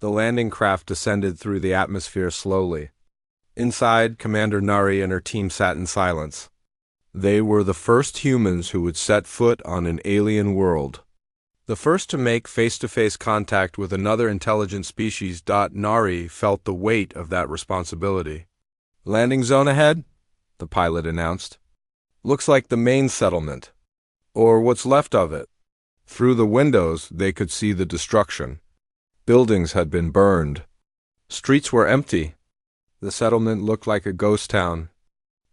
The landing craft descended through the atmosphere slowly. Inside, Commander Nari and her team sat in silence. They were the first humans who would set foot on an alien world. The first to make face-to-face contact with another intelligent species. Nari felt the weight of that responsibility. "Landing zone ahead," the pilot announced. "Looks like the main settlement, or what's left of it." Through the windows, they could see the destruction. Buildings had been burned. Streets were empty. The settlement looked like a ghost town.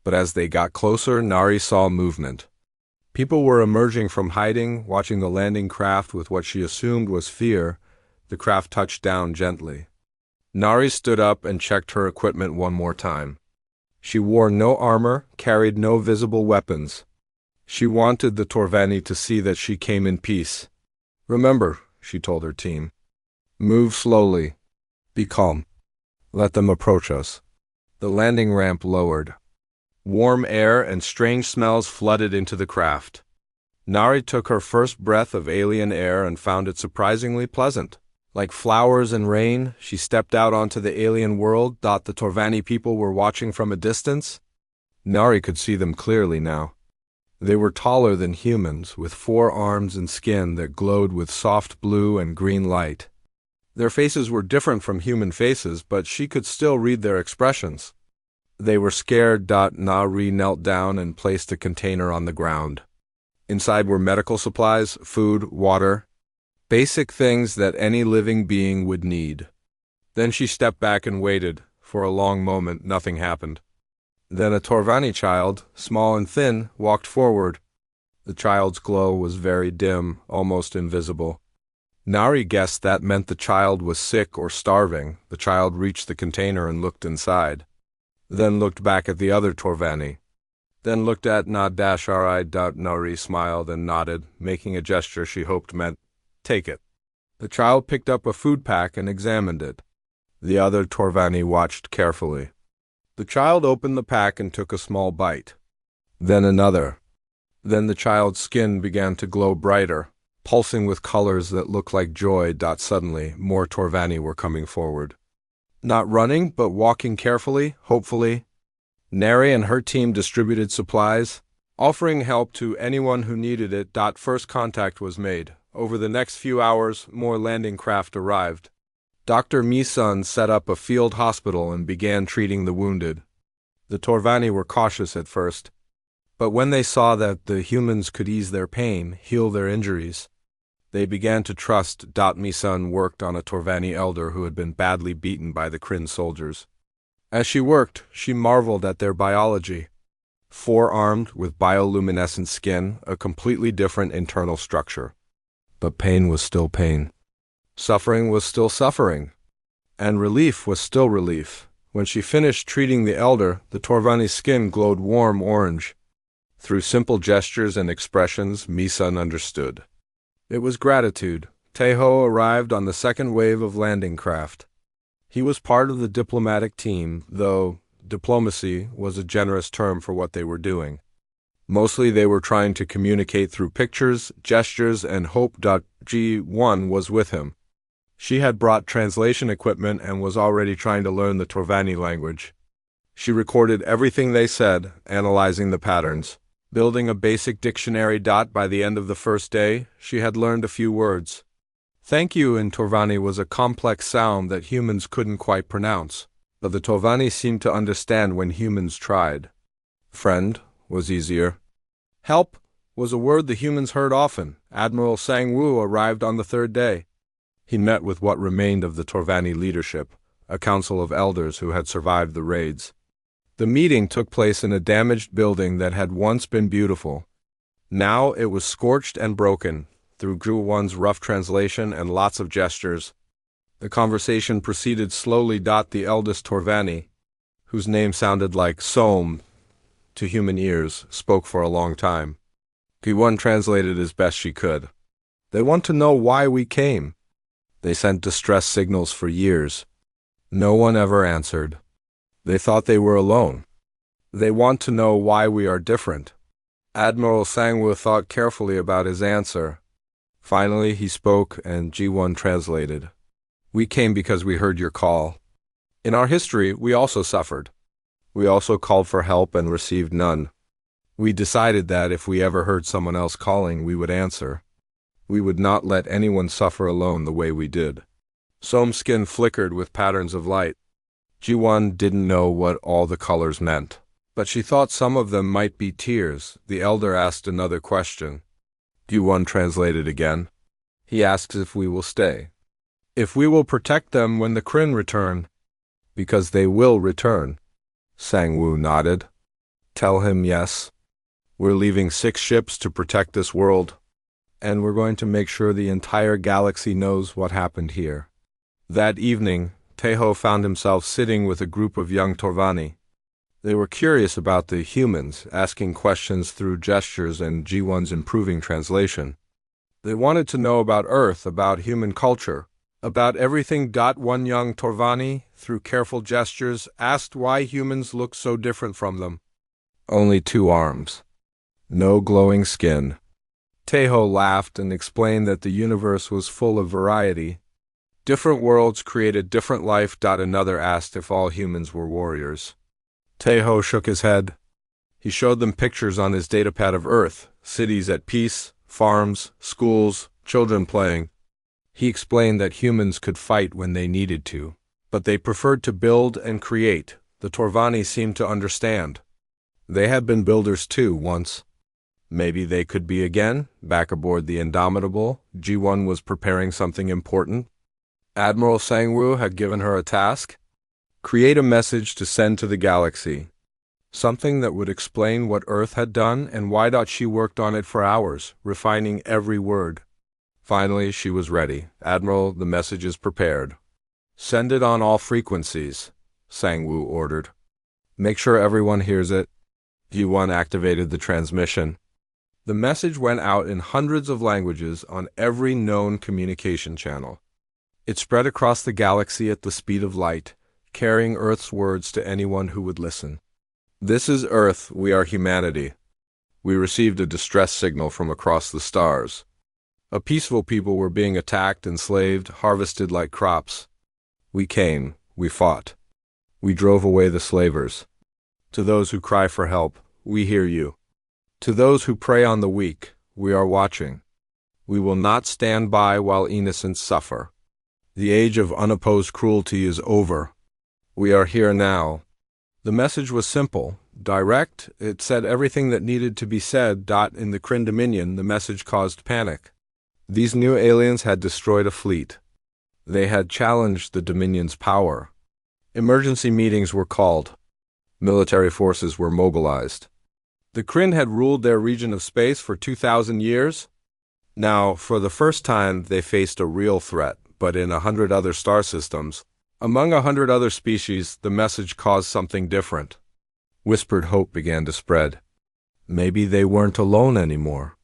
But as they got closer, Nari saw movement. People were emerging from hiding, watching the landing craft with what she assumed was fear. The craft touched down gently. Nari stood up and checked her equipment one more time. She wore no armor, carried no visible weapons. She wanted the Torvani to see that she came in peace. "Remember," she told her team, "move slowly. Be calm. Let them approach us." The landing ramp lowered. Warm air and strange smells flooded into the craft. Nari took her first breath of alien air and found it surprisingly pleasant. Like flowers and rain, she stepped out onto the alien world. The Torvani people were watching from a distance. Nari could see them clearly now. They were taller than humans, with 4 arms and skin that glowed with soft blue and green light. Their faces were different from human faces, but she could still read their expressions. They were scared. Nari knelt down and placed a container on the ground. Inside were medical supplies, food, water, basic things that any living being would need. Then she stepped back and waited. For a long moment, nothing happened. Then a Torvani child, small and thin, walked forward. The child's glow was very dim, almost invisible. Nari guessed that meant the child was sick or starving. The child reached the container and looked inside. Then looked back at the other Torvani. Then looked at Nari. Nari smiled and nodded, making a gesture she hoped meant, "Take it." The child picked up a food pack and examined it. The other Torvani watched carefully. The child opened the pack and took a small bite. Then another. Then the child's skin began to glow brighter, pulsing with colors that looked like joy. Suddenly, more Torvani were coming forward. Not running, but walking carefully, hopefully. Nari and her team distributed supplies, offering help to anyone who needed it. First contact was made. Over the next few hours, more landing craft arrived. Dr. Misun set up a field hospital and began treating the wounded. The Torvani were cautious at first, but when they saw that the humans could ease their pain, heal their injuries, they began to trust. Misun worked on a Torvani elder who had been badly beaten by the Kryn soldiers. As she worked, she marveled at their biology. 4-armed with bioluminescent skin, a completely different internal structure. But pain was still pain. Suffering was still suffering. And relief was still relief. When she finished treating the elder, the Torvani's skin glowed warm orange. Through simple gestures and expressions, Misun understood. It was gratitude. Teho arrived on the second wave of landing craft. He was part of the diplomatic team, though diplomacy was a generous term for what they were doing. Mostly they were trying to communicate through pictures, gestures, and hope. G1 was with him. She had brought translation equipment and was already trying to learn the Torvani language. She recorded everything they said, analyzing the patterns. Building a basic dictionary. By the end of the first day, she had learned a few words. Thank you in Torvani was a complex sound that humans couldn't quite pronounce, but the Torvani seemed to understand when humans tried. Friend was easier. Help was a word the humans heard often. Admiral Sang-woo arrived on the third day. He met with what remained of the Torvani leadership, a council of elders who had survived the raids. The meeting took place in a damaged building that had once been beautiful. Now it was scorched and broken. Through Ju-won's rough translation and lots of gestures, the conversation proceeded slowly. The eldest Torvani, whose name sounded like Soam to human ears, spoke for a long time. Ji-won translated as best she could. They want to know why we came. They sent distress signals for years. No one ever answered. They thought they were alone. They want to know why we are different. Admiral Sang-woo thought carefully about his answer. Finally, he spoke and Ji-won translated. We came because we heard your call. In our history, we also suffered. We also called for help and received none. We decided that if we ever heard someone else calling, we would answer. We would not let anyone suffer alone the way we did. Soam's skin flickered with patterns of light. Ji-won didn't know what all the colors meant, but she thought some of them might be tears. The elder asked another question. Ji-won translated again. He asks if we will stay. If we will protect them when the Kryn return. Because they will return. Sang-woo nodded. Tell him yes. We're leaving 6 ships to protect this world, and we're going to make sure the entire galaxy knows what happened here. That evening, Taeho found himself sitting with a group of young Torvani. They were curious about the humans, asking questions through gestures and Ji-won's improving translation. They wanted to know about Earth, about human culture, about everything. One young Torvani, through careful gestures, asked why humans looked so different from them. Only 2 arms. No glowing skin. Taeho laughed and explained that the universe was full of variety. Different worlds created different life. Another asked if all humans were warriors. Taeho shook his head. He showed them pictures on his datapad of Earth, cities at peace, farms, schools, children playing. He explained that humans could fight when they needed to, but they preferred to build and create. The Torvani seemed to understand. They had been builders too, once. Maybe they could be again. Back aboard the Indomitable, Ji-won was preparing something important. Admiral Sang-woo had given her a task. Create a message to send to the galaxy. Something that would explain what Earth had done and why. She worked on it for hours, refining every word. Finally, she was ready. Admiral, the message is prepared. Send it on all frequencies, Sang-woo ordered. Make sure everyone hears it. Ji-won activated the transmission. The message went out in hundreds of languages on every known communication channel. It spread across the galaxy at the speed of light, carrying Earth's words to anyone who would listen. This is Earth, we are humanity. We received a distress signal from across the stars. A peaceful people were being attacked, enslaved, harvested like crops. We came, we fought. We drove away the slavers. To those who cry for help, we hear you. To those who prey on the weak, we are watching. We will not stand by while innocents suffer. The age of unopposed cruelty is over. We are here now. The message was simple, direct. It said everything that needed to be said. In the Kryn Dominion, the message caused panic. These new aliens had destroyed a fleet. They had challenged the Dominion's power. Emergency meetings were called. Military forces were mobilized. The Kryn had ruled their region of space for 2,000 years. Now, for the first time, they faced a real threat, but in 100 other star systems. Among 100 other species, the message caused something different. Whispered hope began to spread. Maybe they weren't alone anymore.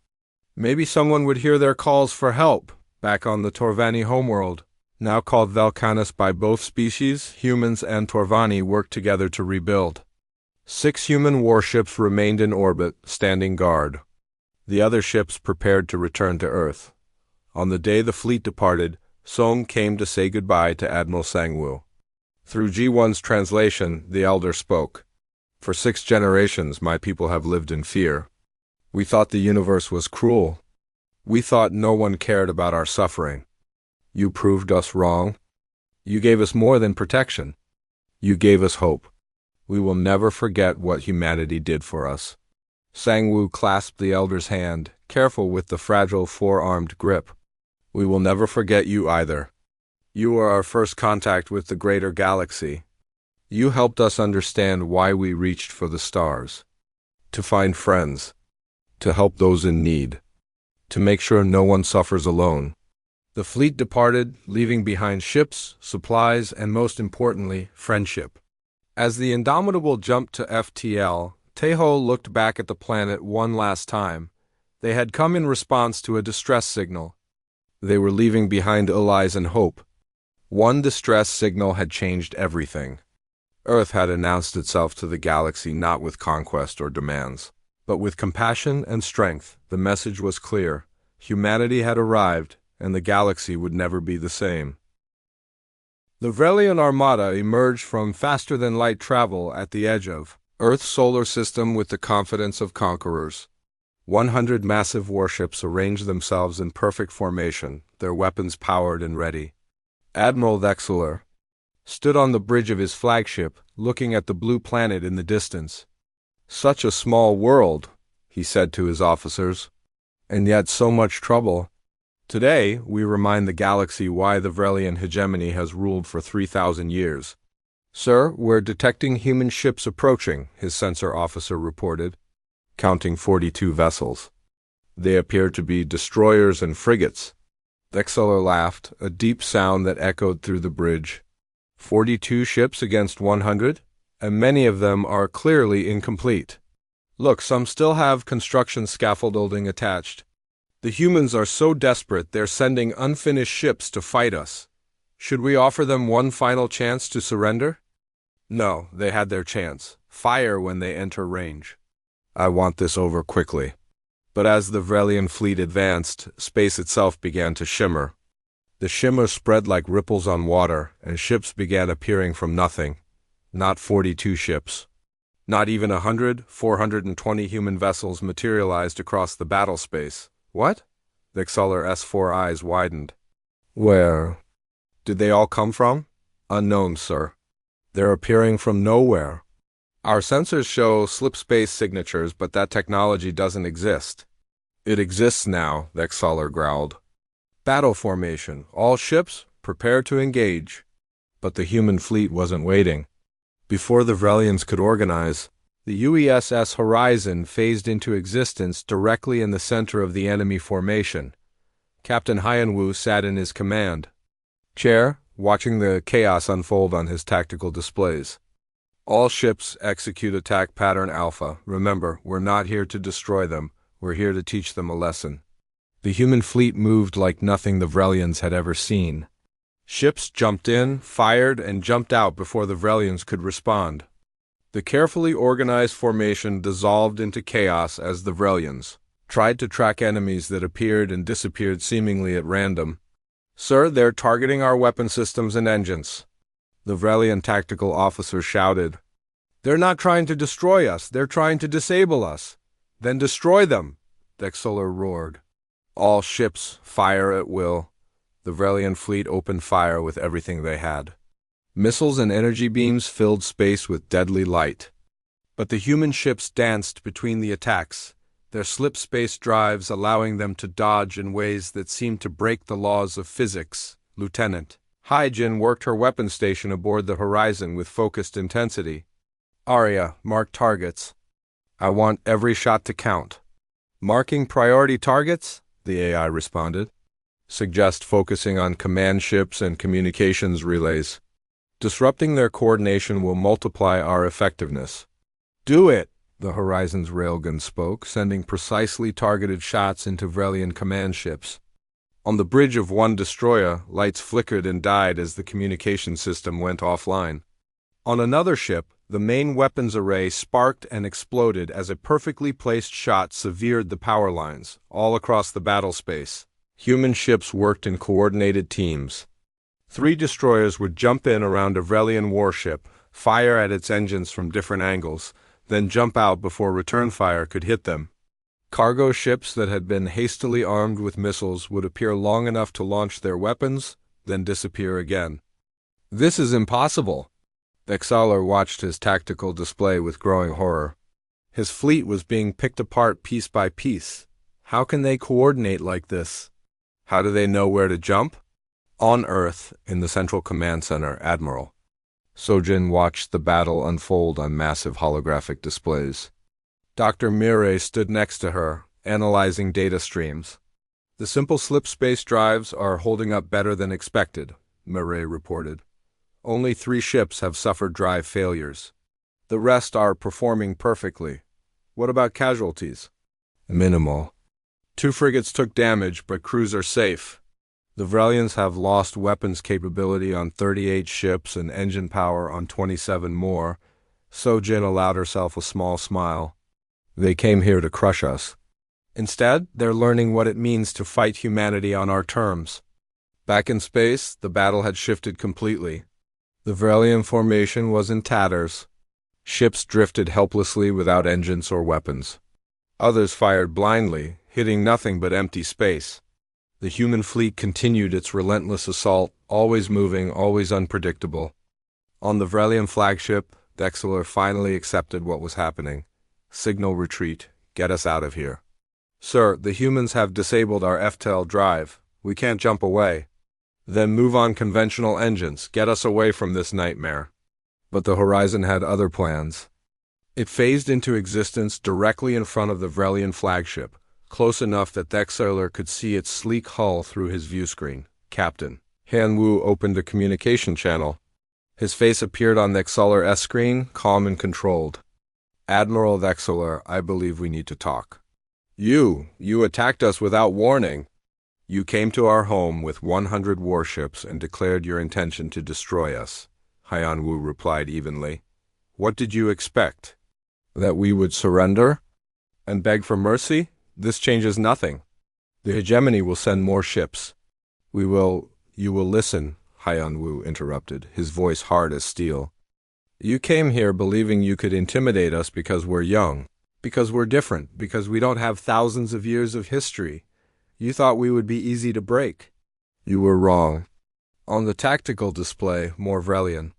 Maybe someone would hear their calls for help back on the Torvani homeworld. Now called Velcanus by both species, humans and Torvani worked together to rebuild. 6 human warships remained in orbit, standing guard. The other ships prepared to return to Earth. On the day the fleet departed, Soam came to say goodbye to Admiral Sang-woo. Through Ji-won's translation, the elder spoke. For 6 generations, my people have lived in fear. We thought the universe was cruel. We thought no one cared about our suffering. You proved us wrong. You gave us more than protection. You gave us hope. We will never forget what humanity did for us. Sang-woo clasped the elder's hand, careful with the fragile 4-armed grip. We will never forget you either. You were our first contact with the greater galaxy. You helped us understand why we reached for the stars. To find friends. To help those in need. To make sure no one suffers alone. The fleet departed, leaving behind ships, supplies, and most importantly, friendship. As the Indomitable jumped to FTL, Taeho looked back at the planet one last time. They had come in response to a distress signal. They were leaving behind allies and hope. One distress signal had changed everything. Earth had announced itself to the galaxy not with conquest or demands, but with compassion and strength. The message was clear. Humanity had arrived, and the galaxy would never be the same. The Vrelian armada emerged from faster-than-light travel at the edge of Earth's solar system with the confidence of conquerors. 100 massive warships arranged themselves in perfect formation, their weapons powered and ready. Admiral Vexler stood on the bridge of his flagship, looking at the blue planet in the distance. "Such a small world," he said to his officers, "and yet so much trouble. Today, we remind the galaxy why the Vrelian hegemony has ruled for 3,000 years. Sir, we're detecting human ships approaching," his sensor officer reported, counting 42 vessels. "They appear to be destroyers and frigates." Vexler laughed, a deep sound that echoed through the bridge. 42 ships against 100? And many of them are clearly incomplete. Look, some still have construction scaffolding attached. The humans are so desperate they're sending unfinished ships to fight us. Should we offer them one final chance to surrender? No, they had their chance. Fire when they enter range. I want this over quickly. But as the Vrelian fleet advanced, space itself began to shimmer. The shimmer spread like ripples on water, and ships began appearing from nothing. Not 42 ships. Not even 420 human vessels materialized across the battle space. What? Vexler's four eyes widened. Where did they all come from? Unknown, sir. They're appearing from nowhere. Our sensors show slip-space signatures, but that technology doesn't exist. It exists now, Vexler growled. Battle formation. All ships, prepare to engage. But the human fleet wasn't waiting. Before the Vrelians could organize, the UESS Horizon phased into existence directly in the center of the enemy formation. Captain Hyanwu sat in his command chair, watching the chaos unfold on his tactical displays. All ships execute attack pattern Alpha. Remember, we're not here to destroy them. We're here to teach them a lesson. The human fleet moved like nothing the Vrelians had ever seen. Ships jumped in, fired, and jumped out before the Vrelians could respond. The carefully organized formation dissolved into chaos as the Vrelians tried to track enemies that appeared and disappeared seemingly at random. Sir, they're targeting our weapon systems and engines. The Vrelian tactical officer shouted. They're not trying to destroy us, they're trying to disable us. Then destroy them, Vexler roared. All ships, fire at will. The Vrelian fleet opened fire with everything they had. Missiles and energy beams filled space with deadly light. But the human ships danced between the attacks, their slip-space drives allowing them to dodge in ways that seemed to break the laws of physics. Lieutenant Hyjin worked her weapon station aboard the Horizon with focused intensity. Arya, mark targets. I want every shot to count. Marking priority targets? The AI responded. Suggest focusing on command ships and communications relays. Disrupting their coordination will multiply our effectiveness. Do it, the Horizon's railgun spoke, sending precisely targeted shots into Vrelian command ships. On the bridge of one destroyer, lights flickered and died as the communication system went offline. On another ship, the main weapons array sparked and exploded as a perfectly placed shot severed the power lines, all across the battle space. Human ships worked in coordinated teams. 3 destroyers would jump in around a Vrelian warship, fire at its engines from different angles, then jump out before return fire could hit them. Cargo ships that had been hastily armed with missiles would appear long enough to launch their weapons, then disappear again. This is impossible. Vexler watched his tactical display with growing horror. His fleet was being picked apart piece by piece. How can they coordinate like this? How do they know where to jump? On Earth, in the Central Command Center, Admiral Sojin watched the battle unfold on massive holographic displays. Dr. Mireille stood next to her, analyzing data streams. The simple slip-space drives are holding up better than expected, Mireille reported. Only 3 ships have suffered drive failures. The rest are performing perfectly. What about casualties? Minimal. 2 frigates took damage, but crews are safe. The Vrelians have lost weapons capability on 38 ships and engine power on 27 more. Sojin allowed herself a small smile. They came here to crush us. Instead, they're learning what it means to fight humanity on our terms. Back in space, the battle had shifted completely. The Vrelian formation was in tatters. Ships drifted helplessly without engines or weapons. Others fired blindly, hitting nothing but empty space. The human fleet continued its relentless assault, always moving, always unpredictable. On the Vrelian flagship, Dexler finally accepted what was happening. Signal retreat. Get us out of here. Sir, the humans have disabled our FTL drive. We can't jump away. Then move on conventional engines. Get us away from this nightmare. But the Horizon had other plans. It phased into existence directly in front of the Vrelian flagship, close enough that Dexler could see its sleek hull through his viewscreen. Captain Han Wu opened a communication channel. His face appeared on Dexler's screen, calm and controlled. Admiral Dexler, I believe we need to talk. You attacked us without warning. You came to our home with 100 warships and declared your intention to destroy us. Han Wu replied evenly. What did you expect? That we would surrender? And beg for mercy? This changes nothing. The hegemony will send more ships. You will listen, Han Wu interrupted, his voice hard as steel. You came here believing you could intimidate us because we're young, because we're different, because we don't have thousands of years of history. You thought we would be easy to break. You were wrong. On the tactical display, more Vrelian.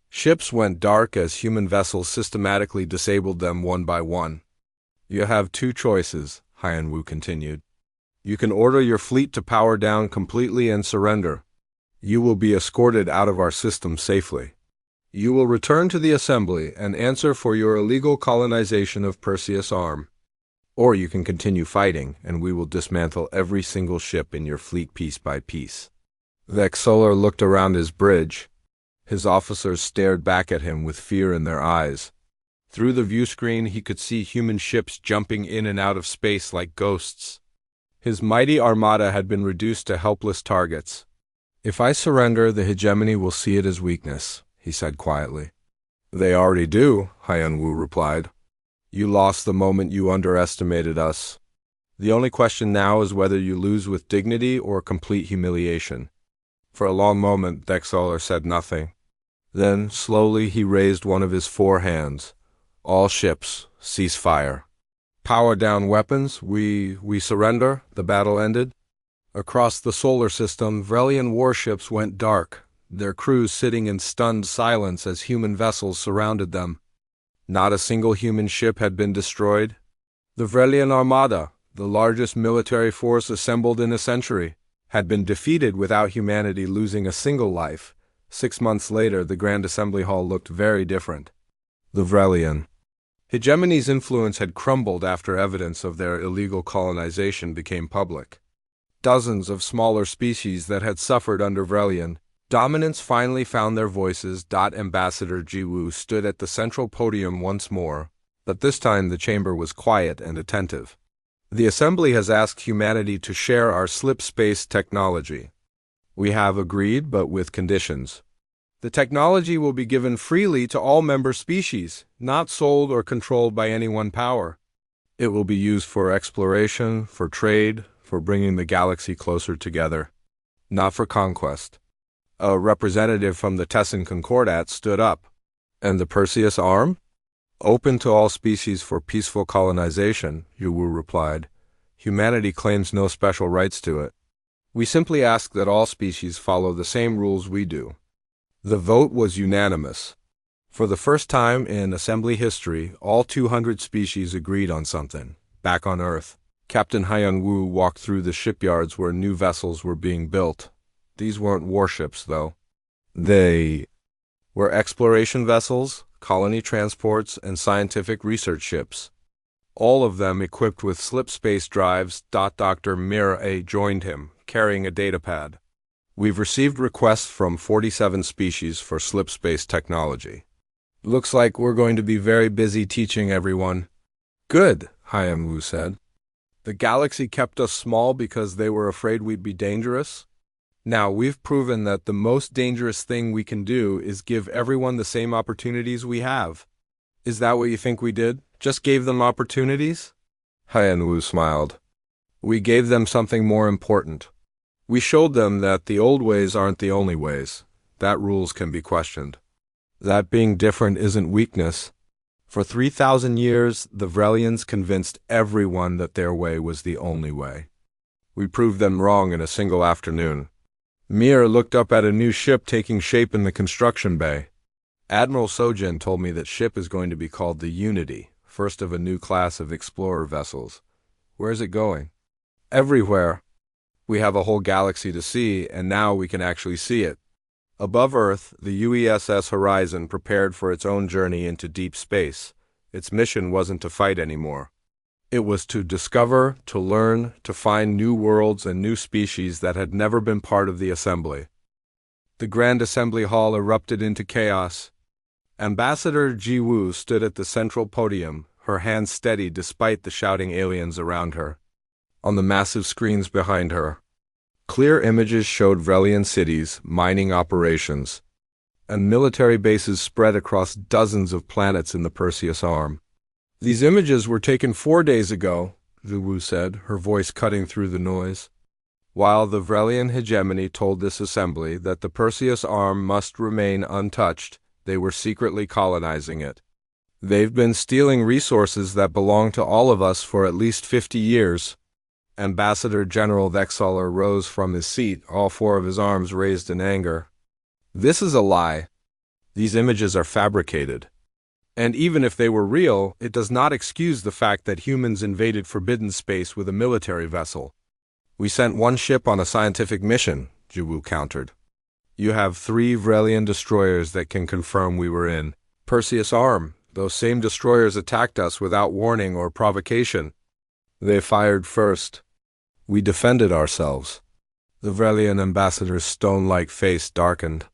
Ships went dark as human vessels systematically disabled them one by one. You have two choices, Han Wu continued. You can order your fleet to power down completely and surrender. You will be escorted out of our system safely. You will return to the assembly and answer for your illegal colonization of Perseus Arm. Or you can continue fighting, and we will dismantle every single ship in your fleet piece by piece. Dexler looked around his bridge. His officers stared back at him with fear in their eyes. Through the viewscreen he could see human ships jumping in and out of space like ghosts. His mighty armada had been reduced to helpless targets. If I surrender, the hegemony will see it as weakness, he said quietly. They already do, Han Wu replied. You lost the moment you underestimated us. The only question now is whether you lose with dignity or complete humiliation. For a long moment, Dexler said nothing. Then, slowly, he raised one of his 4 hands. All ships, cease fire. Power down weapons, we surrender, the battle ended. Across the solar system, Vrelian warships went dark, their crews sitting in stunned silence as human vessels surrounded them. Not a single human ship had been destroyed. The Vrelian Armada, the largest military force assembled in a century, had been defeated without humanity losing a single life. 6 months later, the Grand Assembly Hall looked very different. The Vrelian hegemony's influence had crumbled after evidence of their illegal colonization became public. Dozens of smaller species that had suffered under Vrelian dominance finally found their voices. Ambassador Jiwoo stood at the central podium once more, but this time the chamber was quiet and attentive. The Assembly has asked humanity to share our slip space technology. We have agreed, but with conditions. The technology will be given freely to all member species, not sold or controlled by any one power. It will be used for exploration, for trade, for bringing the galaxy closer together, not for conquest. A representative from the Tessin Concordat stood up. And the Perseus Arm? Open to all species for peaceful colonization, Yuwu replied. Humanity claims no special rights to it. We simply ask that all species follow the same rules we do. The vote was unanimous. For the first time in Assembly history, all 200 species agreed on something. Back on Earth, Captain Han Wu walked through the shipyards where new vessels were being built. These weren't warships, though. They were exploration vessels, colony transports, and scientific research ships. All of them equipped with slip space drives. Dr. Mira joined him, carrying a datapad. We've received requests from 47 species for slip space technology. Looks like we're going to be very busy teaching everyone. Good, Han Wu said. The galaxy kept us small because they were afraid we'd be dangerous. Now, we've proven that the most dangerous thing we can do is give everyone the same opportunities we have. Is that what you think we did? Just gave them opportunities? Han Wu smiled. We gave them something more important. We showed them that the old ways aren't the only ways. that rules can be questioned. That being different isn't weakness. For 3,000 years, the Vrelians convinced everyone that their way was the only way. We proved them wrong in a single afternoon. Mir looked up at a new ship taking shape in the construction bay. Admiral Sojin told me that ship is going to be called the Unity, first of a new class of explorer vessels. Where's it going? Everywhere. We have a whole galaxy to see, and now we can actually see it. Above Earth, the UESS Horizon prepared for its own journey into deep space. Its mission wasn't to fight anymore. It was to discover, to learn, to find new worlds and new species that had never been part of the assembly. The Grand Assembly Hall erupted into chaos. Ambassador Ji Woo stood at the central podium, her hands steady despite the shouting aliens around her. On the massive screens behind her, clear images showed Vrelian cities, mining operations, and military bases spread across dozens of planets in the Perseus Arm. These images were taken 4 days ago, Ji Woo said, her voice cutting through the noise. While the Vrelian hegemony told this assembly that the Perseus Arm must remain untouched, they were secretly colonizing it. They've been stealing resources that belong to all of us for at least 50 years. Ambassador General Vexaler rose from his seat, all 4 of his arms raised in anger. This is a lie. These images are fabricated. And even if they were real, it does not excuse the fact that humans invaded forbidden space with a military vessel. We sent 1 ship on a scientific mission, Ji Woo countered. You have 3 Vrelian destroyers that can confirm we were in Perseus Arm. Those same destroyers attacked us without warning or provocation. They fired first. We defended ourselves. The Vrelian ambassador's stone-like face darkened.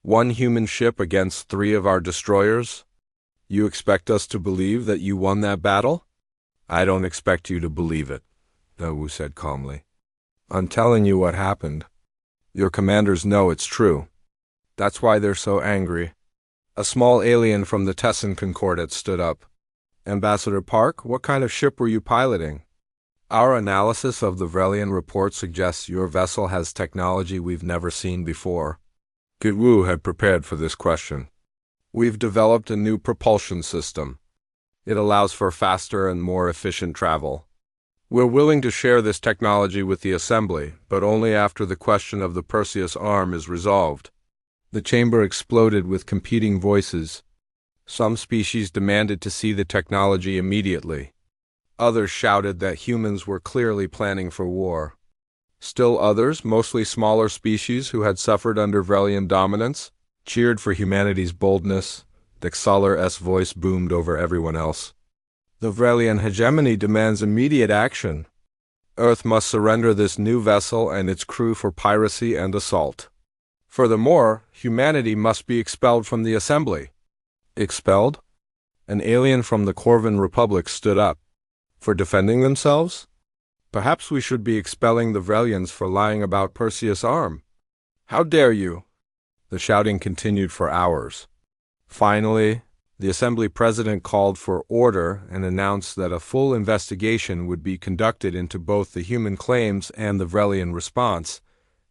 1 human ship against 3 of our destroyers? You expect us to believe that you won that battle? I don't expect you to believe it, Ji Woo said calmly. I'm telling you what happened. Your commanders know it's true. That's why they're so angry. A small alien from the Tessin Concordat stood up. Ambassador Park, what kind of ship were you piloting? Our analysis of the Vrelian report suggests your vessel has technology we've never seen before. Ji Woo had prepared for this question. We've developed a new propulsion system. It allows for faster and more efficient travel. We're willing to share this technology with the Assembly, but only after the question of the Perseus Arm is resolved. The chamber exploded with competing voices. Some species demanded to see the technology immediately. Others shouted that humans were clearly planning for war. Still others, mostly smaller species who had suffered under Vrelian dominance, cheered for humanity's boldness. Vexaler's voice boomed over everyone else. The Vrelian hegemony demands immediate action. Earth must surrender this new vessel and its crew for piracy and assault. Furthermore, humanity must be expelled from the Assembly. Expelled? An alien from the Corvan Republic stood up. For defending themselves? Perhaps we should be expelling the Vrelians for lying about Perseus Arm. How dare you? The shouting continued for hours. Finally, the Assembly President called for order and announced that a full investigation would be conducted into both the human claims and the Vrelian response,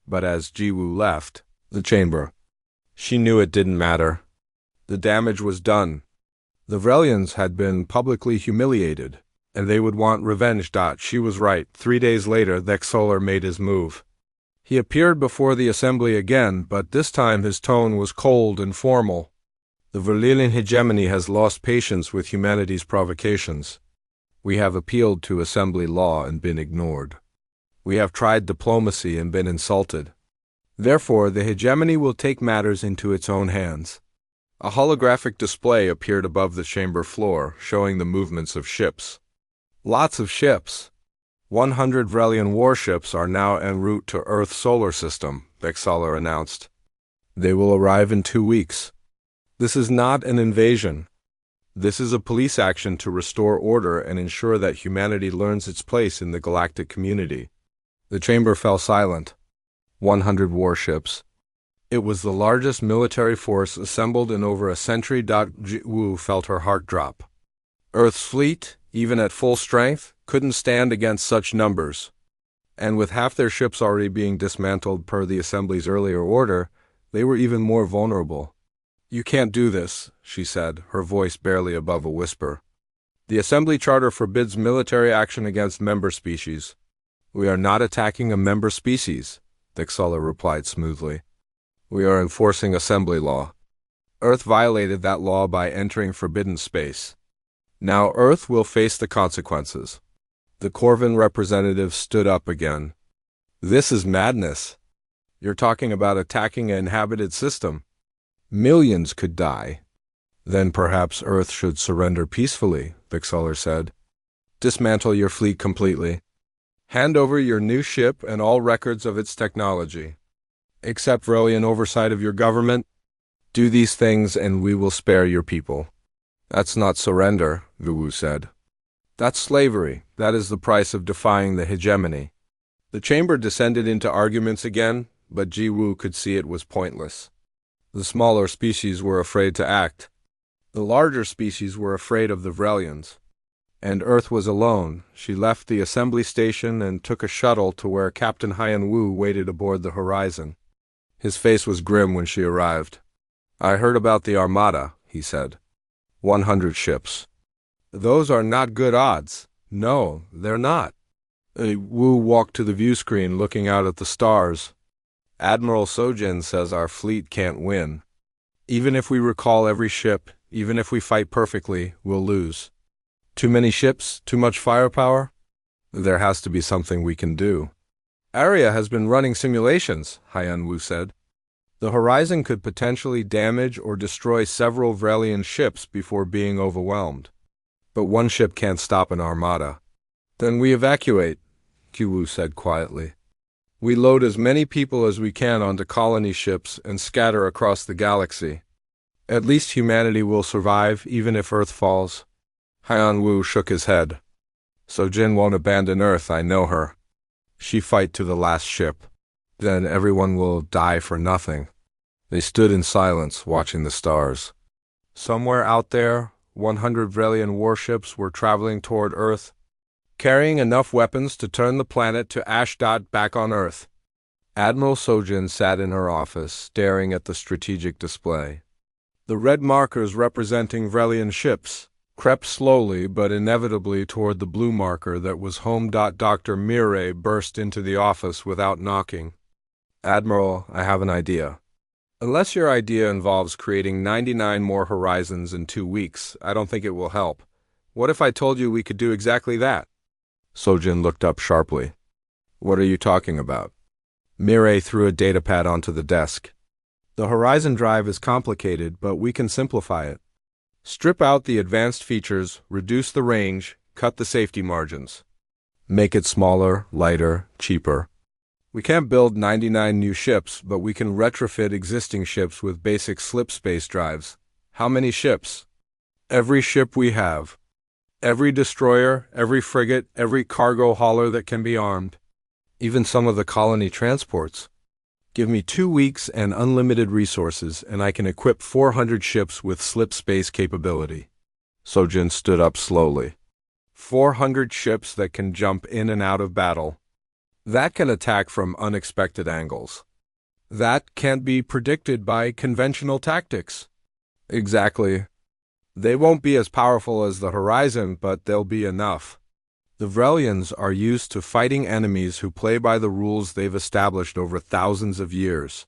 but as Ji Woo left the chamber, she knew it didn't matter. The damage was done. The Vrelians had been publicly humiliated, and they would want revenge. She was right. 3 days later, Vexaler made his move. He appeared before the Assembly again, but this time his tone was cold and formal. The Vrelian hegemony has lost patience with humanity's provocations. We have appealed to Assembly law and been ignored. We have tried diplomacy and been insulted. Therefore, the hegemony will take matters into its own hands. A holographic display appeared above the chamber floor, showing the movements of ships. Lots of ships. 100 Vrelian warships are now en route to Earth's solar system, Vexaler announced. They will arrive in 2 weeks. This is not an invasion. This is a police action to restore order and ensure that humanity learns its place in the galactic community. The chamber fell silent. 100 warships. It was the largest military force assembled in over a century. Ji Woo felt her heart drop. Earth's fleet, even at full strength, couldn't stand against such numbers. And with half their ships already being dismantled per the Assembly's earlier order, They were even more vulnerable. "You can't do this," she said, her voice barely above a whisper. "The Assembly Charter forbids military action against member species." "We are not attacking a member species," Thixella replied smoothly. "We are enforcing Assembly law. Earth violated that law by entering forbidden space. Now Earth will face the consequences." The Corvin representative stood up again. "This is madness. You're talking about attacking an inhabited system. Millions could die." "Then perhaps Earth should surrender peacefully," Thixella said. "Dismantle your fleet completely. Hand over your new ship and all records of its technology. Accept Vrelian oversight of your government. Do these things and we will spare your people." "That's not surrender," Vuwu said. "That's slavery. That is the price of defying the hegemony." The chamber descended into arguments again, but Ji-Woo could see it was pointless. The smaller species were afraid to act. The larger species were afraid of the Vrelians. And Earth was alone. She left the assembly station and took a shuttle to where Captain Hyan-Woo waited aboard the Horizon. His face was grim when she arrived. "I heard about the Armada," he said. 100 ships. "Those are not good odds." "No, they're not." Woo walked to the view screen, looking out at the stars. "Admiral Sojin says our fleet can't win. Even if we recall every ship, even if we fight perfectly, we'll lose. Too many ships, too much firepower? There has to be something we can do." "Aria has been running simulations," Hyan-Woo said. "The Horizon could potentially damage or destroy several Vrelian ships before being overwhelmed. But one ship can't stop an armada." "Then we evacuate," Kiwoo said quietly. "We load as many people as we can onto colony ships and scatter across the galaxy. At least humanity will survive, even if Earth falls." Hyan-Woo shook his head. "Sojin won't abandon Earth, I know her. She fight to the last ship. Then everyone will die for nothing." They stood in silence, watching the stars. Somewhere out there, 100 Vrelian warships were traveling toward Earth, carrying enough weapons to turn the planet to Ashdod back on Earth. Admiral Sojin sat in her office, staring at the strategic display. The red markers representing Vrelian ships crept slowly but inevitably toward the blue marker that was home. Dr. Mireille burst into the office without knocking. "Admiral, I have an idea." "Unless your idea involves creating 99 more Horizons in 2 weeks, I don't think it will help. What if I told you we could do exactly that?" Sojin looked up sharply. "What are you talking about?" Mireille threw a datapad onto the desk. "The Horizon drive is complicated, but we can simplify it. Strip out the advanced features, reduce the range, cut the safety margins. Make it smaller, lighter, cheaper. We can't build 99 new ships, but we can retrofit existing ships with basic slip space drives. How many ships?" "Every ship we have. Every destroyer, every frigate, every cargo hauler that can be armed. Even some of the colony transports. Give me 2 weeks and unlimited resources, and I can equip 400 ships with slip space capability." Sojin stood up slowly. 400 ships that can jump in and out of battle. That can attack from unexpected angles. That can't be predicted by conventional tactics. Exactly. They won't be as powerful as the Horizon, but they'll be enough. The Vrelians are used to fighting enemies who play by the rules they've established over thousands of years.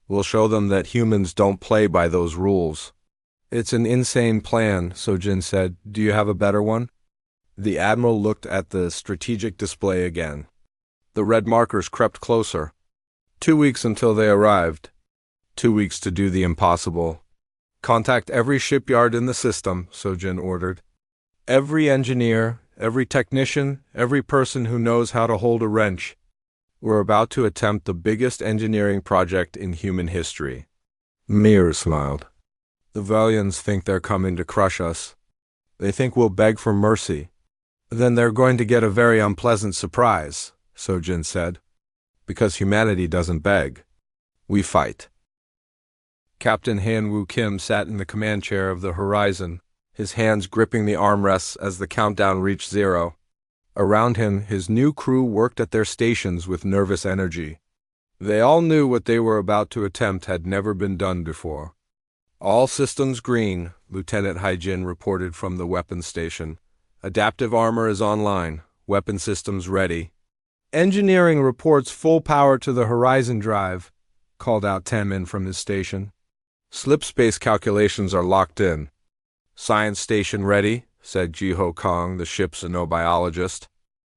We'll show them that humans don't play by those rules. "It's an insane plan," Sojin said. "Do you have a better one?" The Admiral looked at the strategic display again. The red markers crept closer. 2 weeks until they arrived. 2 weeks to do the impossible. "Contact every shipyard in the system," Sojin ordered. "Every engineer, every technician, every person who knows how to hold a wrench. We're about to attempt the biggest engineering project in human history." Mir smiled. "The Valians think they're coming to crush us. They think we'll beg for mercy. Then they're going to get a very unpleasant surprise," Sojin said. "Because humanity doesn't beg. We fight." Captain Han-Woo Kim sat in the command chair of the Horizon, his hands gripping the armrests as the countdown reached 0. Around him, his new crew worked at their stations with nervous energy. They all knew what they were about to attempt had never been done before. All systems green, Lieutenant Haijin reported from the weapons station. Adaptive armor is online. Weapon systems ready. Engineering reports full power to the Horizon drive, called out Tenmin from his station. Slip space calculations are locked in. Science station ready, said Jiho Kong, the ship's xenobiologist.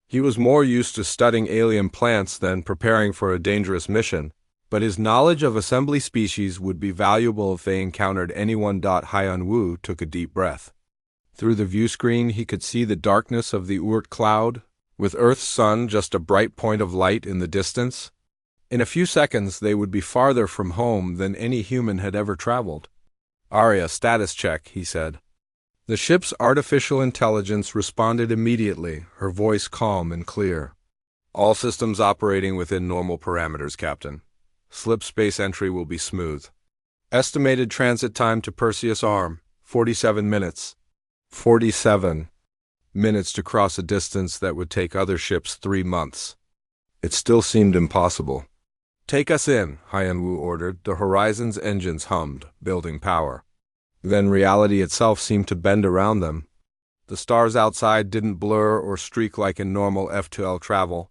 He was more used to studying alien plants than preparing for a dangerous mission, but his knowledge of assembly species would be valuable if they encountered anyone. Hyun-woo took a deep breath. Through the view screen he could see the darkness of the Oort cloud, with Earth's sun just a bright point of light in the distance. In a few seconds they would be farther from home than any human had ever traveled. "Arya, status check," he said. The ship's artificial intelligence responded immediately, her voice calm and clear. "All systems operating within normal parameters, Captain. Slip space entry will be smooth. Estimated transit time to Perseus Arm, 47 minutes. 47 minutes to cross a distance that would take other ships 3 months. It still seemed impossible. "Take us in," Hyun-woo ordered. The Horizon's engines hummed, building power. Then reality itself seemed to bend around them. The stars outside didn't blur or streak like in normal F2L travel.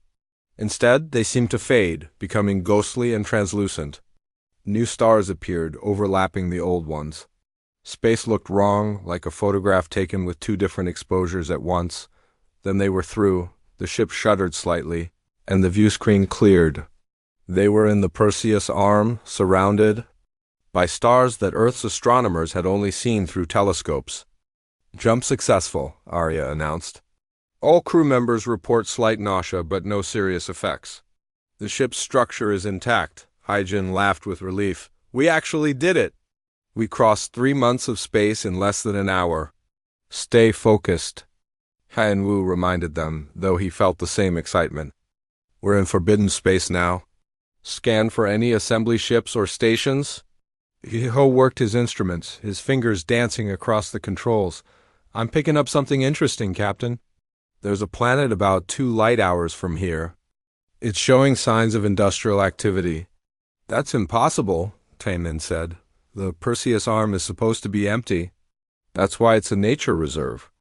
Instead, they seemed to fade, becoming ghostly and translucent. New stars appeared, overlapping the old ones. Space looked wrong, like a photograph taken with 2 different exposures at once. Then they were through, the ship shuddered slightly, and the view screen cleared. They were in the Perseus Arm, surrounded by stars that Earth's astronomers had only seen through telescopes. "Jump successful," Arya announced. "All crew members report slight nausea but no serious effects. The ship's structure is intact." Haijin laughed with relief. "We actually did it! We crossed 3 months of space in less than an hour." "Stay focused," Hyun-woo reminded them, though he felt the same excitement. "We're in forbidden space now. Scan for any assembly ships or stations." Jiho worked his instruments, his fingers dancing across the controls. "I'm picking up something interesting, Captain. There's a planet about 2 light hours from here. It's showing signs of industrial activity." "That's impossible," Taemin said. "The Perseus Arm is supposed to be empty. That's why it's a nature reserve."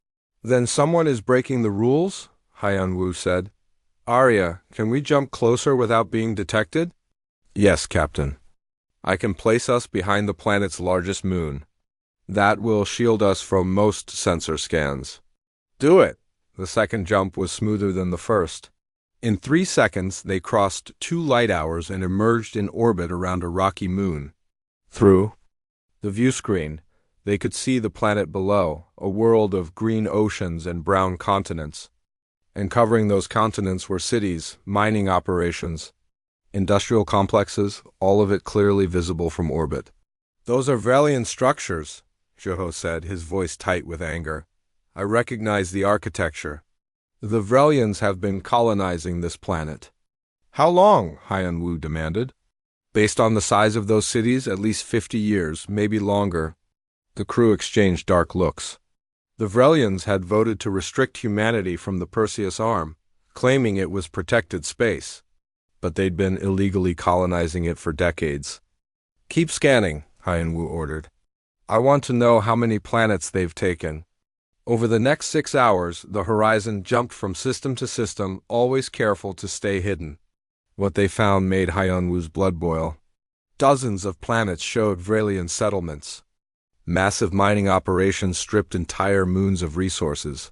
"Then someone is breaking the rules?" Hyun-woo said. "Arya, can we jump closer without being detected?" "Yes, Captain. I can place us behind the planet's largest moon. That will shield us from most sensor scans." "Do it!" The second jump was smoother than the first. In 3 seconds, they crossed 2 light hours and emerged in orbit around a rocky moon. Through the view screen, they could see the planet below, a world of green oceans and brown continents. And covering those continents were cities, mining operations, industrial complexes, all of it clearly visible from orbit. "Those are Vrelian structures," Jiho said, his voice tight with anger. "I recognize the architecture. The Vrelians have been colonizing this planet." "How long?" Hyun-woo demanded. "Based on the size of those cities, at least 50 years, maybe longer." The crew exchanged dark looks. The Vrelians had voted to restrict humanity from the Perseus Arm, claiming it was protected space. But they'd been illegally colonizing it for decades. "Keep scanning," Hyun-woo ordered. "I want to know how many planets they've taken." Over the next 6 hours, the Horizon jumped from system to system, always careful to stay hidden. What they found made Hyun-woo's blood boil. Dozens of planets showed Vrelian settlements. Massive mining operations stripped entire moons of resources.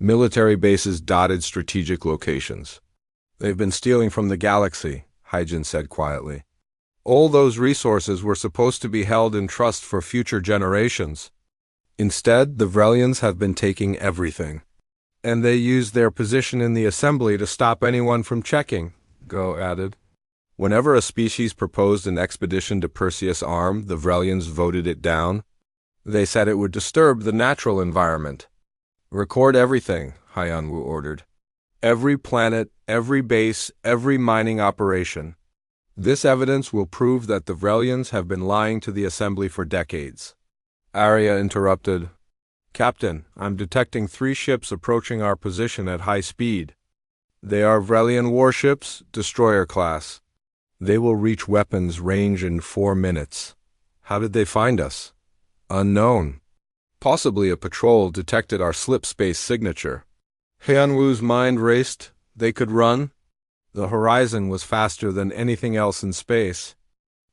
Military bases dotted strategic locations. "They've been stealing from the galaxy," Haijin said quietly. "All those resources were supposed to be held in trust for future generations. Instead, the Vrelians have been taking everything. And they used their position in the assembly to stop anyone from checking," Go added. "Whenever a species proposed an expedition to Perseus Arm, the Vrelians voted it down. They said it would disturb the natural environment." "Record everything," Hyun-woo ordered. "Every planet, every base, every mining operation. This evidence will prove that the Vrelians have been lying to the assembly for decades." Arya interrupted. "Captain, I'm detecting 3 ships approaching our position at high speed. They are Vrelian warships, destroyer class. They will reach weapons range in 4 minutes. How did they find us? Unknown. Possibly a patrol detected our slip space signature. Hyunwoo's mind raced. They could run. The horizon was faster than anything else in space.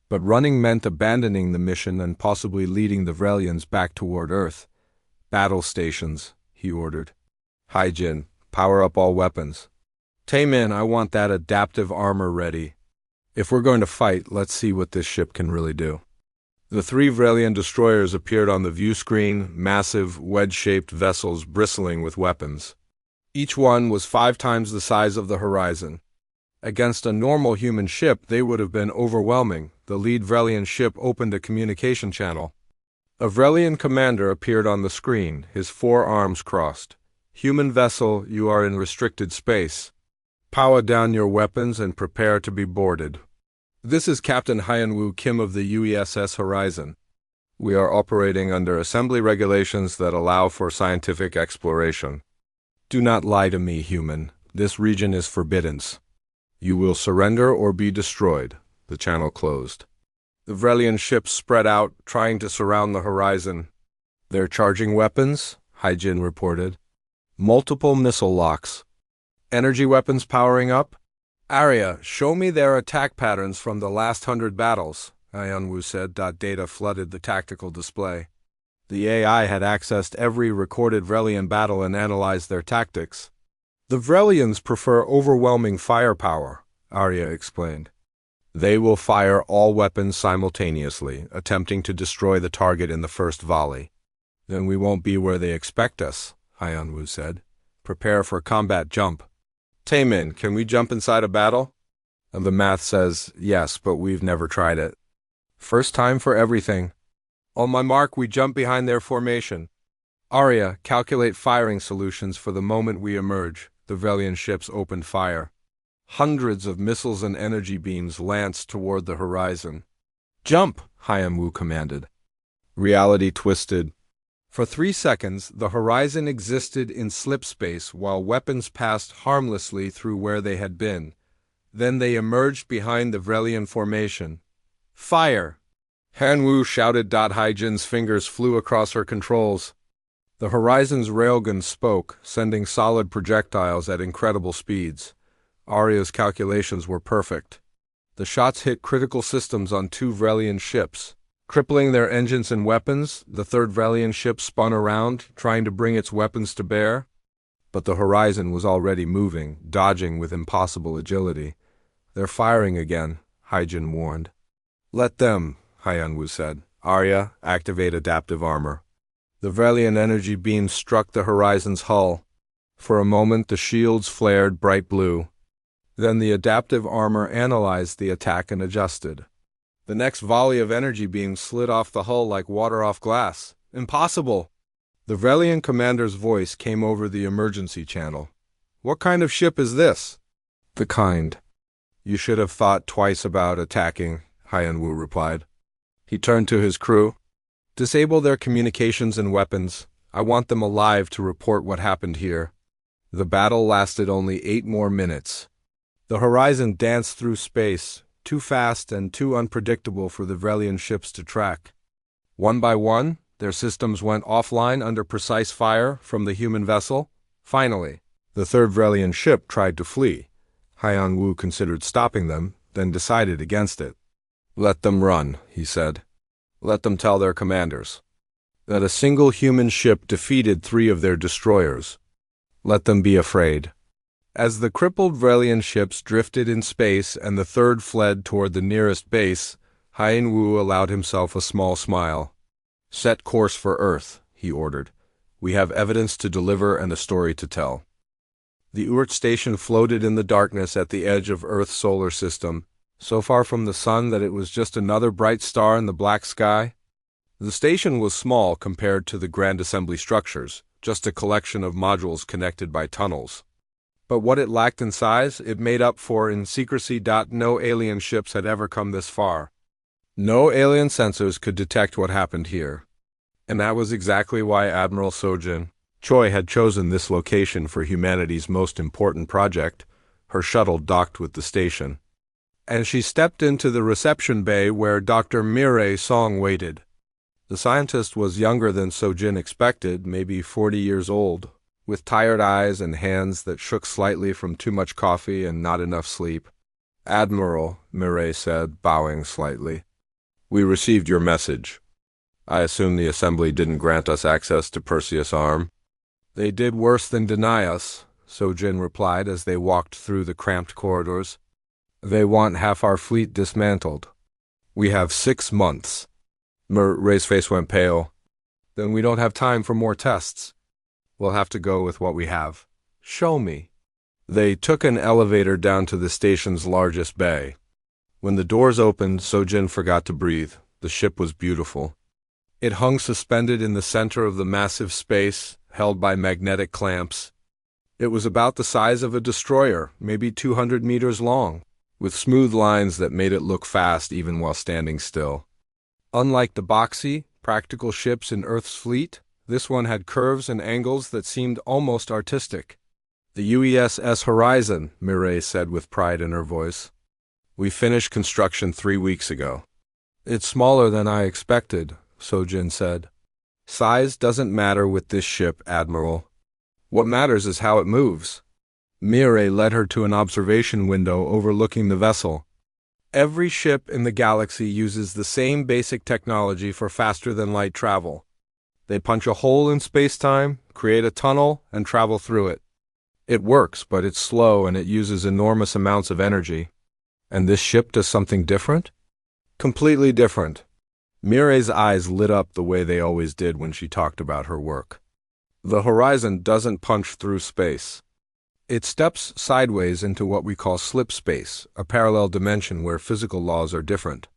But running meant abandoning the mission and possibly leading the Vrelians back toward Earth. Battle stations, he ordered. Hyjin, power up all weapons. Taemin, I want that adaptive armor ready. If we're going to fight, let's see what this ship can really do. The 3 Vrelian destroyers appeared on the view screen, massive, wedge-shaped vessels bristling with weapons. Each one was 5 times the size of the horizon. Against a normal human ship, they would have been overwhelming. The lead Vrelian ship opened a communication channel. A Vrelian commander appeared on the screen, his 4 arms crossed. Human vessel, you are in restricted space. Power down your weapons and prepare to be boarded. This is Captain Hyunwoo Kim of the UESS Horizon. We are operating under assembly regulations that allow for scientific exploration. Do not lie to me, human. This region is forbidden. You will surrender or be destroyed. The channel closed. The Vrelian ships spread out, trying to surround the horizon. They're charging weapons, Hyjin reported. Multiple missile locks. Energy weapons powering up? Arya, show me their attack patterns from the last 100 battles, Hyunwoo said. Data flooded the tactical display. The AI had accessed every recorded Vrelian battle and analyzed their tactics. The Vrelians prefer overwhelming firepower, Arya explained. They will fire all weapons simultaneously, attempting to destroy the target in the first volley. Then we won't be where they expect us, Hyunwoo said. Prepare for combat jump. Taemin, can we jump inside a battle? The math says yes, but we've never tried it. First time for everything. On my mark, we jump behind their formation. Arya, calculate firing solutions for the moment we emerge. The Vrelian ships opened fire. Hundreds of missiles and energy beams lanced toward the horizon. Jump, Hyunwoo commanded. Reality twisted. For 3 seconds, the horizon existed in slip space while weapons passed harmlessly through where they had been. Then they emerged behind the Vrelian formation. Fire! Hyunwoo shouted. Hyjin's fingers flew across her controls. The horizon's railgun spoke, sending solid projectiles at incredible speeds. Arya's calculations were perfect. The shots hit critical systems on 2 Vrelian ships. Crippling their engines and weapons, the 3rd Vrelian ship spun around, trying to bring its weapons to bear. But the horizon was already moving, dodging with impossible agility. They're firing again, Hyjin warned. Let them, Hyunwoo said. Arya, activate adaptive armor. The Vrelian energy beam struck the horizon's hull. For a moment, the shields flared bright blue. Then the adaptive armor analyzed the attack and adjusted. The next volley of energy beams slid off the hull like water off glass. Impossible! The Vrelian commander's voice came over the emergency channel. What kind of ship is this? The kind. You should have thought twice about attacking, Hyunwoo replied. He turned to his crew. Disable their communications and weapons. I want them alive to report what happened here. The battle lasted only 8 more minutes. The horizon danced through space, too fast and too unpredictable for the Vrelian ships to track. One by one, their systems went offline under precise fire from the human vessel. Finally, the 3rd Vrelian ship tried to flee. Hyunwoo considered stopping them, then decided against it. Let them run, he said. Let them tell their commanders that a single human ship defeated 3 of their destroyers. Let them be afraid. As the crippled Vrelian ships drifted in space and the 3rd fled toward the nearest base, Hyunwoo allowed himself a small smile. Set course for Earth, he ordered. We have evidence to deliver and a story to tell. The Urt station floated in the darkness at the edge of Earth's solar system, so far from the sun that it was just another bright star in the black sky. The station was small compared to the grand assembly structures, just a collection of modules connected by tunnels. But what it lacked in size, it made up for in secrecy. No alien ships had ever come this far. No alien sensors could detect what happened here. And that was exactly why Admiral Sojin Choi had chosen this location for humanity's most important project. Her shuttle docked with the station. and she stepped into the reception bay where Dr. Mireille Song waited. The scientist was younger than Sojin expected, maybe 40 years old, with tired eyes and hands that shook slightly from too much coffee and not enough sleep. "Admiral," Mireille said, bowing slightly. "We received your message. I assume the Assembly didn't grant us access to Perseus' arm." "They did worse than deny us," Sojin replied as they walked through the cramped corridors. "They want half our fleet dismantled. We have 6 months. Ray's face went pale. "Then we don't have time for more tests. We'll have to go with what we have. Show me." They took an elevator down to the station's largest bay. When the doors opened, Sojin forgot to breathe. The ship was beautiful. It hung suspended in the center of the massive space, held by magnetic clamps. It was about the size of a destroyer, maybe 200 meters long, with smooth lines that made it look fast even while standing still. Unlike the boxy, practical ships in Earth's fleet, this one had curves and angles that seemed almost artistic. "The UESS Horizon," Mireille said with pride in her voice. "We finished construction 3 weeks ago." "It's smaller than I expected," Sojin said. "Size doesn't matter with this ship, Admiral. What matters is how it moves." Mireille led her to an observation window overlooking the vessel. "Every ship in the galaxy uses the same basic technology for faster-than-light travel. They punch a hole in space-time, create a tunnel, and travel through it. It works, but it's slow and it uses enormous amounts of energy." "And this ship does something different?" "Completely different." Mireille's eyes lit up the way they always did when she talked about her work. "The Horizon doesn't punch through space. It steps sideways into what we call slip space, a parallel dimension where physical laws are different.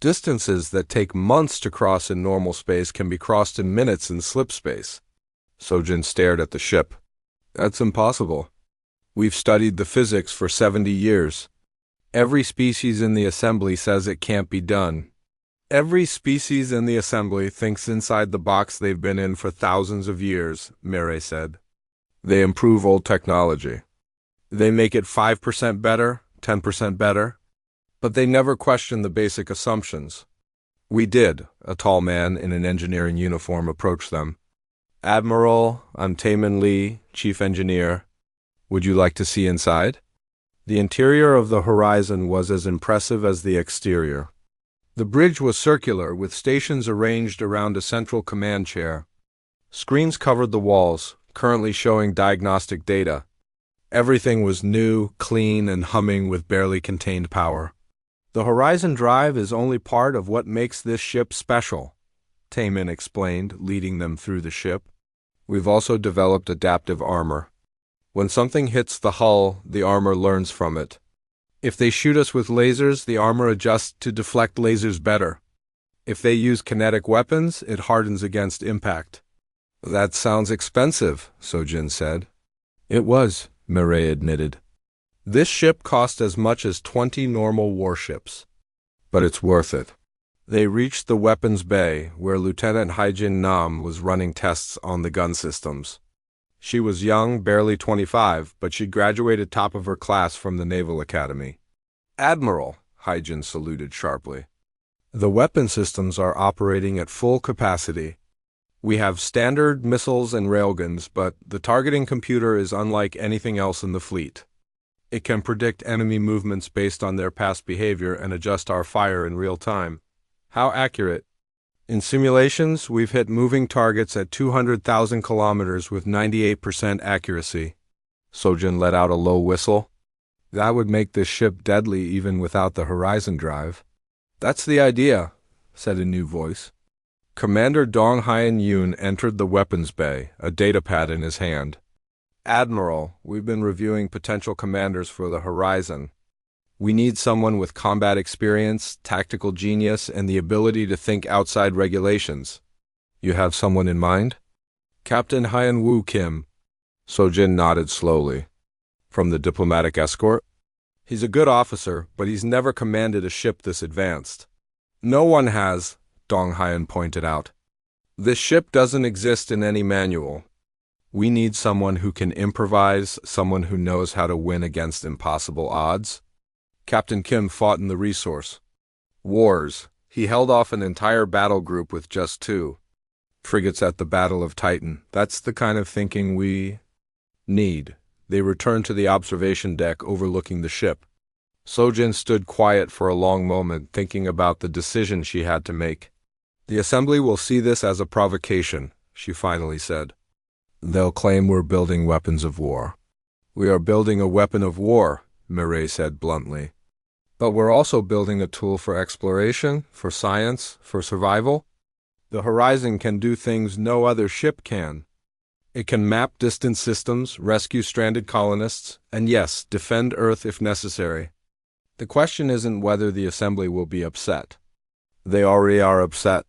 Distances that take months to cross in normal space can be crossed in minutes in slip space." Sojin stared at the ship. "That's impossible. We've studied the physics for 70 years. Every species in the Assembly says it can't be done." "Every species in the Assembly thinks inside the box they've been in for thousands of years," Mireille said. "They improve old technology. They make it 5% better, 10% better, but they never question the basic assumptions." "We did," a tall man in an engineering uniform approached them. "Admiral, I'm Taemin Lee, Chief Engineer. Would you like to see inside?" The interior of the Horizon was as impressive as the exterior. The bridge was circular, with stations arranged around a central command chair. Screens covered the walls, currently showing diagnostic data. Everything was new, clean, and humming with barely contained power. "The Horizon Drive is only part of what makes this ship special," Taemin explained, leading them through the ship. "We've also developed adaptive armor. When something hits the hull, the armor learns from it. If they shoot us with lasers, the armor adjusts to deflect lasers better. If they use kinetic weapons, it hardens against impact." "That sounds expensive," Sojin said. "It was," Mireille admitted. "This ship cost as much as 20 normal warships. But it's worth it." They reached the weapons bay, where Lieutenant Haijin Nam was running tests on the gun systems. She was young, barely 25, but she graduated top of her class from the Naval Academy. "Admiral," Haijin saluted sharply. "The weapon systems are operating at full capacity. We have standard missiles and railguns, but the targeting computer is unlike anything else in the fleet. It can predict enemy movements based on their past behavior and adjust our fire in real time." "How accurate?" "In simulations, we've hit moving targets at 200,000 kilometers with 98% accuracy." Sojin let out a low whistle. "That would make this ship deadly even without the Horizon Drive." "That's the idea," said a new voice. Commander Dong Hyen Yoon entered the weapons bay, a datapad in his hand. "Admiral, we've been reviewing potential commanders for the Horizon. We need someone with combat experience, tactical genius, and the ability to think outside regulations." "You have someone in mind?" "Captain Hyen Woo Kim." Sojin nodded slowly. "From the diplomatic escort?" "He's a good officer, but he's never commanded a ship this advanced." "No one has," Dong Hyen pointed out. "This ship doesn't exist in any manual. We need someone who can improvise, someone who knows how to win against impossible odds." Captain Kim fought in the resource wars. He held off an entire battle group with just 2 frigates at the Battle of Titan. That's the kind of thinking we need. They returned to the observation deck overlooking the ship. Sojin stood quiet for a long moment, thinking about the decision she had to make. The Assembly will see this as a provocation, she finally said. They'll claim we're building weapons of war. We are building a weapon of war, Mireille said bluntly. But we're also building a tool for exploration, for science, for survival. The Horizon can do things no other ship can. It can map distant systems, rescue stranded colonists, and yes, defend Earth if necessary. The question isn't whether the Assembly will be upset. They already are upset.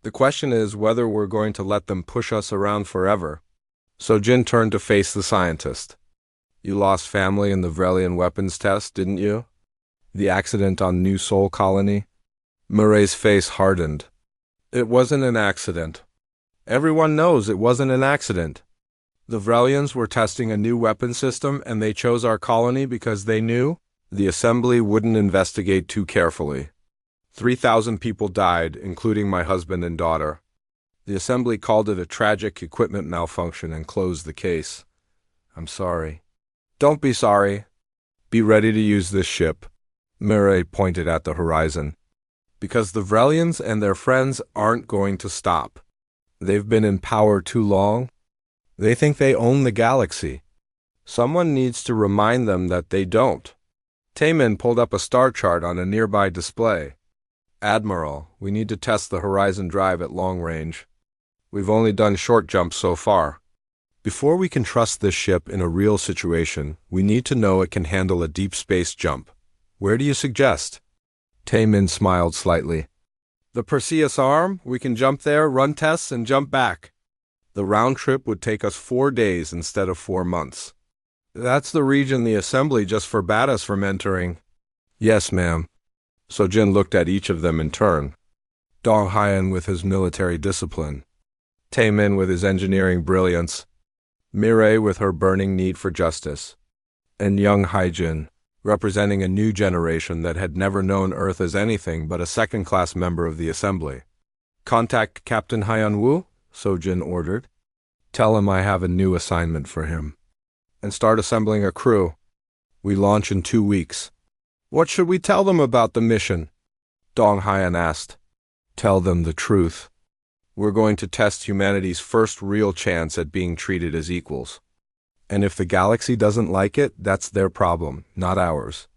The question is whether we're going to let them push us around forever. So Jin turned to face the scientist. You lost family in the Vrelian weapons test, didn't you? The accident on New Sol Colony? Mireille's face hardened. It wasn't an accident. Everyone knows it wasn't an accident. The Vrelians were testing a new weapon system and they chose our colony because they knew the Assembly wouldn't investigate too carefully. 3,000 people died, including my husband and daughter. The Assembly called it a tragic equipment malfunction and closed the case. I'm sorry. Don't be sorry. Be ready to use this ship. Mireille pointed at the horizon. Because the Vrelians and their friends aren't going to stop. They've been in power too long. They think they own the galaxy. Someone needs to remind them that they don't. Taemin pulled up a star chart on a nearby display. Admiral, we need to test the Horizon drive at long range. We've only done short jumps so far. Before we can trust this ship in a real situation, we need to know it can handle a deep space jump. Where do you suggest? Taemin smiled slightly. The Perseus Arm, we can jump there, run tests, and jump back. The round trip would take us 4 days instead of 4 months. That's the region the Assembly just forbade us from entering. Yes, ma'am. Sojin looked at each of them in turn. Dong Haiyan with his military discipline. Taemin with his engineering brilliance. Mireille with her burning need for justice. And young Haijin, representing a new generation that had never known Earth as anything but a second-class member of the Assembly. Contact Captain Haiyan Wu, Sojin ordered. Tell him I have a new assignment for him. And start assembling a crew. We launch in 2 weeks. What should we tell them about the mission? Dong Haiyan asked. Tell them the truth. We're going to test humanity's first real chance at being treated as equals. And if the galaxy doesn't like it, that's their problem, not ours.